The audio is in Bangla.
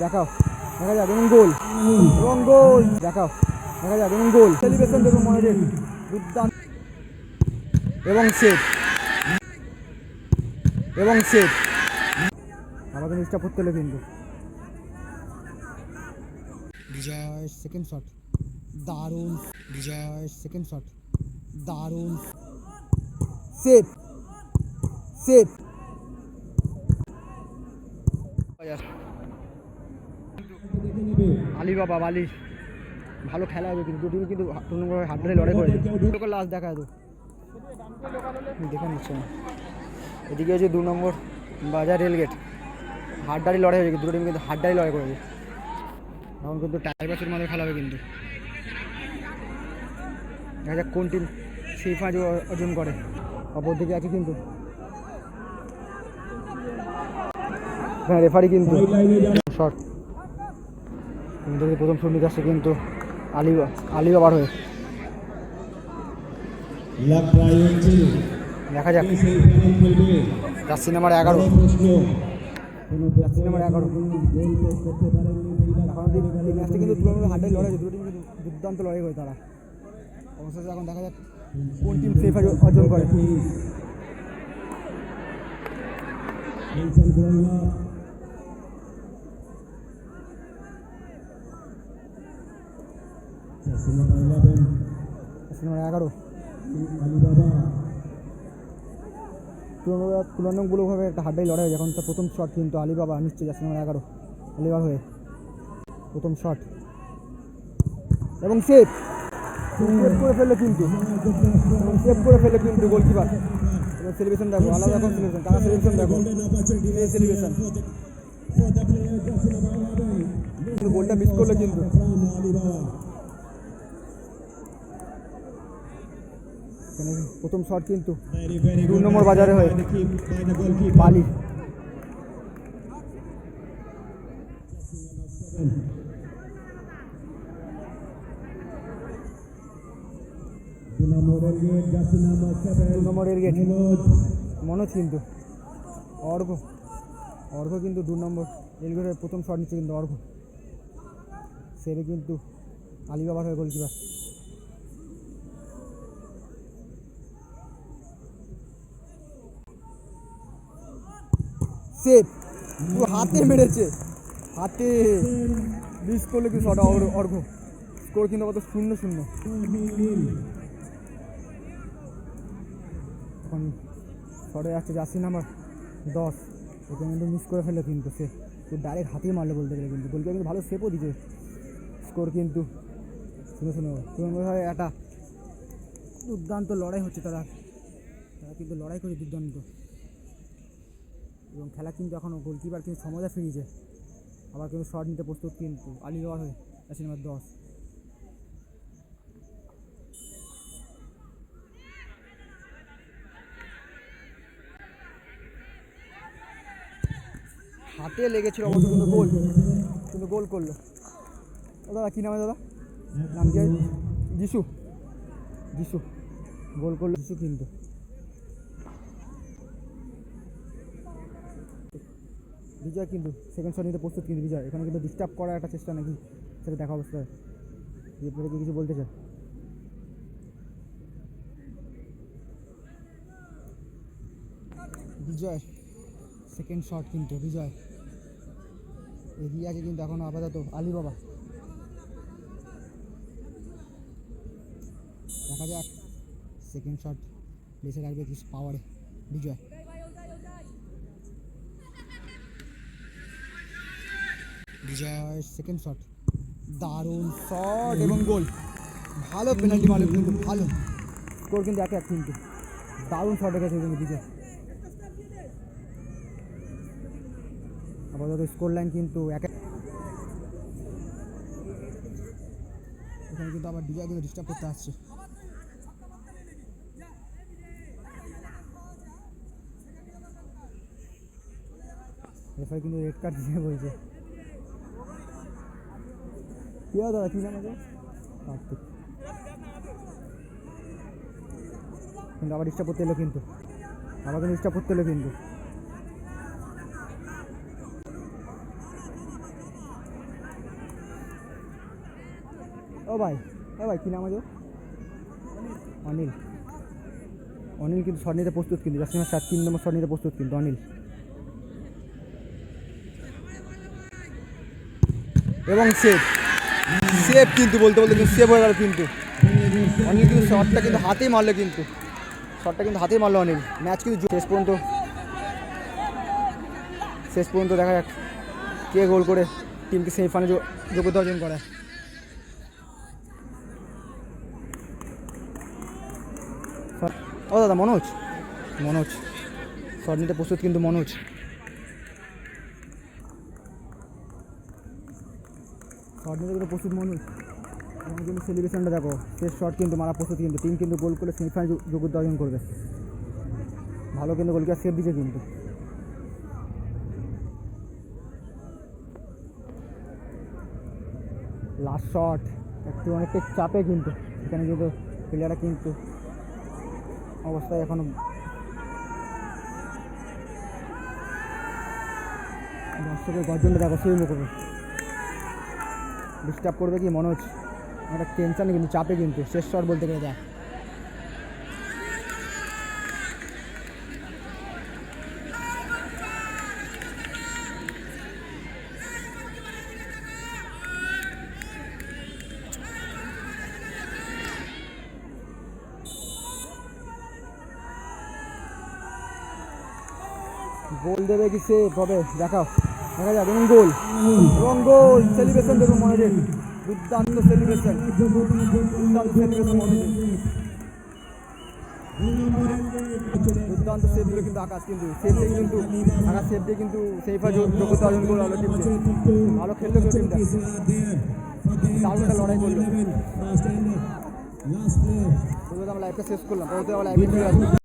দেখাও, দেখা যাক এবং গোল এবং গোল, দেখাও, দেখা যাক এবং গোল, সেলিব্রেশন দেখুন মনে হচ্ছে দুর্দান্ত এবং সেভ এবং সেভ। আমাকে মিস্টার করতে হলো কিন্তু বিজয় সেকেন্ড শট দারুণ, বিজয় সেকেন্ড শট দারুণ, সেভ সেভ। আলিবাবা বালি ভালো খেলা হবে কিন্তু দুটি কিন্তু টুর্নামেন্ট হাত ধরে লড়াই করেছে। লাস্ট দেখা তো দেখে নিচ্ছে এদিকে হচ্ছে 2 নম্বর বাজার রেলগেট, হাড্ডারি লড়াই হয়েছে দুটো টিম কিন্তু হাড্ডারি লড়াই করেছে। এখন কিন্তু টাইব্রেকারের মধ্যে খেলা হবে কিন্তু দেখা যাক কোন টিম সেমিফাইনাল অর্জন করে। অপর দিকে আছে কিন্তু হ্যাঁ রেফারি কিন্তু শট কিন্তু প্রথম শট নিতে আসছে কিন্তু আলিবাবার হয়ে। দেখা যাক জার্সি নাম্বার 11 জার্সি নাম্বার 11 এই ম্যাচটা কিন্তু তুলনামূলক হাড্ডারি লড়াই, দুটো টিম কিন্তু দুর্দান্ত লড়াই করে তারা। অবশেষে এখন দেখা যাক কোন টিম সেমিফাইনাল অর্জন করে। তুলনামূলকভাবে একটা হাড্ডারি লড়াই হয়েছে। এখন তো প্রথম শট কিন্তু আলিবাবা নিশ্চয়ই জার্সি নাম্বার 11 আলিবাবা হয়ে প্রথম শট এবং সেভ করে ফেললো কিন্তু সেভ করে ফেললো কিন্তু গোলকিপার। এবার সেলিব্রেশন দেখো, আলাদা রকম সেলিব্রেশন, কারা সেলিব্রেশন দেখো, সেলিব্রেশন কিন্তু গোলটা মিস করলো কিন্তু প্রথম শট কিন্তু 2 নম্বর বাজারে হয়ে বালি। মনোজ কিন্তু অর্ঘ কিন্তু 2 নম্বর রেলগেটের প্রথম শট নিচ্ছে কিন্তু অর্ঘ সেরে কিন্তু আলিবাবার হয়ে গোলকিপার। সেভ হাতে মেরেছে, হাতে মিস করলো কিন্তু শট অর্ঘ। স্কোর কিন্তু কত 0-0। এখন শটে যাচ্ছে জার্সি নাম্বার 10, ওখানে কিন্তু মিস করে ফেললো কিন্তু সে ডাইরেক্ট হাতেই মারলো বলতে গেলে কিন্তু গোলকিপার কিন্তু ভালো সেভও দিচ্ছে। স্কোর কিন্তু 0-0। একটা দুর্দান্ত লড়াই হচ্ছে, তারা কিন্তু লড়াই করছে দুর্দান্ত এবং খেলা কিন্তু এখনও গোলকিপার কিন্তু সমতা ফিরিয়েছে। আবার কিন্তু শট নিতে প্রস্তুত কিন্তু আলিবাবার হয়ে জার্সি নাম্বার 10। হাতে লেগেছিল অবশ্য কিন্তু গোল করলো। ও দাদা কী নামে দাদা, নাম কি যিশু গোল করলো যিশু কিন্তু। বিজয় কিন্তু সেকেন্ড শট নিতে প্রস্তুত কিন্তু বিজয় এখানে কিন্তু ডিস্টার্ব করার একটা চেষ্টা নাকি সেটা দেখা অবস্থায় এরপরে কি কিছু বলতে চায়। বিজয় সেকেন্ড শট কিন্তু বিজয় এগিয়ে আছে কিন্তু এখনও আপাতত আলিবাবা। দেখা যাক সেকেন্ড শট বেঁচে রাখবে কিছু পাওয়ারে বিজয়। বিজয় সেকেন্ড শট দারুণ শট এবং গোল, ভালো পেনাল্টি মারলো কিন্তু ভালো স্কোর কিন্তু 1-1 কিন্তু দারুণ শট রেখেছে কিন্তু বিজয়। আপাতত স্কোর লাইন কিন্তু 1-1। এখানে কিন্তু আবার বিজয় কিন্তু ডিস্টার্ব করতে আসছে। রেফারি কিন্তু রেড কার্ড দিয়ে বলছে। কি হয় দাদা, কী নাম আছে কার্তিক, কিন্তু আবার ডিস্টার্ব করতে এলো কিন্তু ডিস্টার্ব করতে এলো কিন্তু ও ভাই কী নাম আছে? অনিল। অনিল কিন্তু শট নিতে প্রস্তুত, কিন্তু জাস্ট 3 নম্বর শট নিতে প্রস্তুত কিন্তু অনিল। এবং সেভ কিন্তু বলতে কিন্তু সেভ হয়ে গেল কিন্তু। অনিল কিন্তু শটটা কিন্তু হাতেই মারলো, কিন্তু শটটা কিন্তু হাতেই মারলো অনিল। ম্যাচ কিন্তু শেষ পর্যন্ত দেখা যাক কে গোল করে টিমকে সেমিফাইনালে যোগ্যতা অর্জন করে। ও দাদা মনোজ শট নিতে প্রস্তুত কিন্তু মনোজ। শট নিতে কিন্তু প্রস্তুত মনোজ। এবং কিন্তু সেলিব্রেশনটা দেখো, শেষ শট কিন্তু মারা প্রস্তুত কিন্তু। টিম কিন্তু গোল করে সেমিফাইনাল যোগ্যতা অর্জন করবে। ভালো কিন্তু গোলকিপার সেভ দিচ্ছে কিন্তু। লাস্ট শট অনেকটা চাপে কিন্তু এখানে কিন্তু প্লেয়াররা কিন্তু অবস্থায় এখনো দর্শকের গর্জনটা দেখো, সেই করবে ডিস্টার্ব করবে কি মনোজ। একটা টেনশানে কিন্তু চাপে কিন্তু শেষ শট বলতে গেলে দেখ। গোল দেবে কি সেভ হবে দেখা যাক। এবং গোল সেলিব্রেশন দেখুন মনোজের, দুর্দান্ত সেলিব্রেশন মনোজের। দুর্দান্ত সেভ দিল কিন্তু আকাশ, কিন্তু সেভ দিয়ে কিন্তু সেমিফাইনাল যোগ্যতা অর্জন করে হলো টিমকে। ভালো খেললো কেউ টিমটা, দারুণ একটা লড়াই করলো। আমরা লাইভটা শেষ করলাম, পরবর্তী আবার লাইভে ফিরে আসবো।